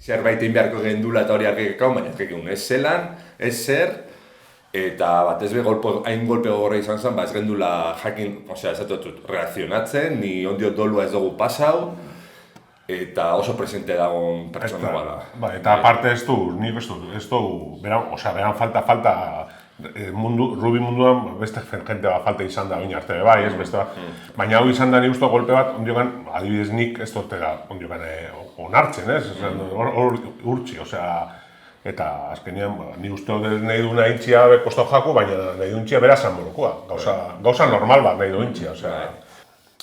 zerbait egin beharko gendula eta hori argekau, baina ez zelan, ez zer, eta batez be hain golpe gogorra izan zen, ez gendula jakin, ez dut reakzionatzen, ni ondio dolua ez dugu pasau, eta oso presente dagoen pertsona bada. Eta aparte nik ez du, beran falta, Rubi munduan beste jente bat falta izan da oin arte bai, ez beste bat. Baina hau izan da ni uste golpe bat, ondiokan, adibidez nik ez dutela ondiokan onartzen, ez? Urtsi, eta azkenean ni uste nahi du nahi intxia kosto jaku, baina nahi du intxia bera zanborokua. Gauza normal bat nahi du intxia,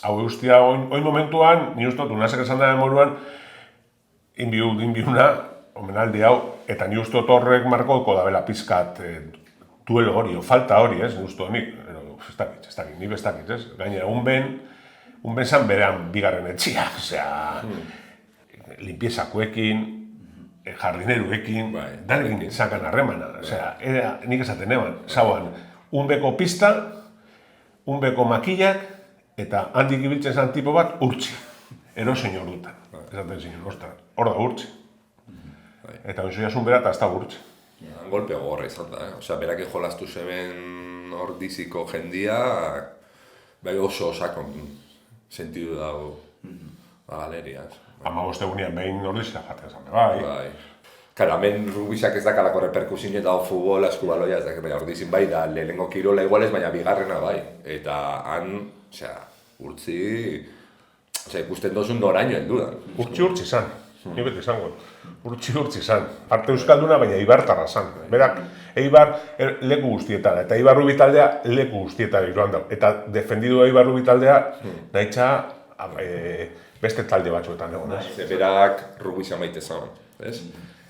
hau guztia, oin momentuan, ni uste dut, unasek esan da moruan, inbiuna, omenaldi hau, eta ni uste dut horrek markoko da bela pizkat duelo hori, falta hori, ez, ni uste dut nik, ez dakit, nik ez dakit, ez? Gaina, unben zan berean bigarren etxia, limpiezako,ekin, jardineruekin, danekin zakan harremana, nik esaten eban, zauan, unbeko pista, unbeko makillak, eta handik ibiltzen zan tipo bat urtsi, erosein hor dutan, esaten zinen, ostras, hor da urtsi. Eta onzoiasun bera eta ez da urtsi. Golpe gogorra izan da, berak jolastu zeben hor diziko jendia, bai oso sakon sentidu dago galeria. Ama bostegunean behin hor dizika jaten zan, bai. Karo, hemen rugbizak ez dakalako reperkusin eta futbola, eskubaloia, ez dakit, hor dizin bai, da lehenengo kirola igual ez, baina bigarrena bai. Eta han, urtzi, ikusten dozun noraino heldudan. Urtsi zan, nik beti izango. Urtsi zan. Arte euskalduna, baina Eibartarra zan. Berak, Eibar leku guztietara, eta Eibar Rubi taldea leku guztietara iruan dago. Eta defendidu Eibar Rubi taldea, nahitza beste talde batzuetan egon, ez? Berak rugbisa maite zan, ez?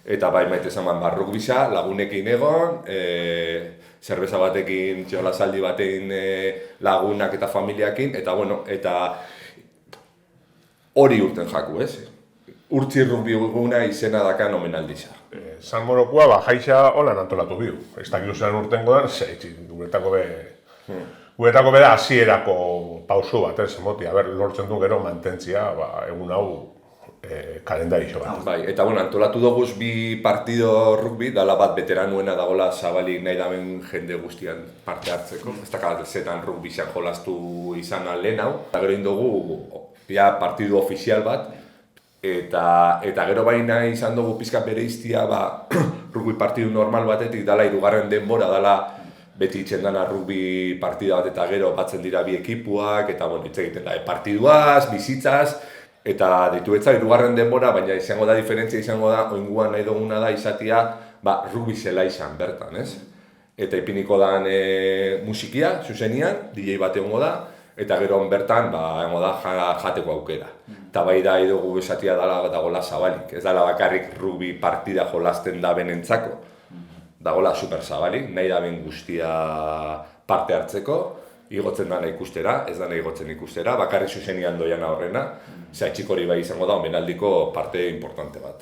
Eta bai maite zan rugbisa, lagunekin egon, zerbeza batekin, txolasaldi batekin lagunak eta familiakin, eta bueno, eta hori urten jaku, ez? Urtsi rugbi eguna izena dakan omenaldiza. San Morokoa, jaixa holan antolatu biu. Ez dakiru zelan urtengo dan, guretako be da hasierako pausu bat, ez, emoti, lortzen du gero mantentzia, egun hau kalendarixo bat. Bai, eta bueno, antolatu doguz bi partido rugbi, dala bat veteranuena dagoela zabalik nahi daben jende guztian parte hartzeko. Ez dakat zetan rugbizan jolastu izan lehen hau. Eta gero indogu, partidu ofizial bat, eta gero baina izan dugu pizka bereiztia rugbi partidu normal batetik dala hirugarren denbora, dala beti itzen dana rugbi partida bat eta gero batzen dira bi ekipuak, eta bueno, hitz egiten da, partiduaz, bizitzaz, eta ditu etza hirugarren denbora, baina izango da diferentzia izango da, oinguan nahi duguna da izatea, rugbi zela izan bertan, ez? Eta ipiniko dan musikia, zuzenian, DJ bat egongo da, eta gero bertan, egongo da jateko aukera. Eta bai da dugu esatia dagoela zabalik, ez dala bakarrik rugbi partida jolasten da benentzako, dagoela super zabalik, nahi da ben guztia parte hartzeko, igotzen dana ikustera, ez dana igotzen ikustera, bakarrik zuzenian doiana horrena, ze atxik hori bai izango da omenaldiko parte importante bat.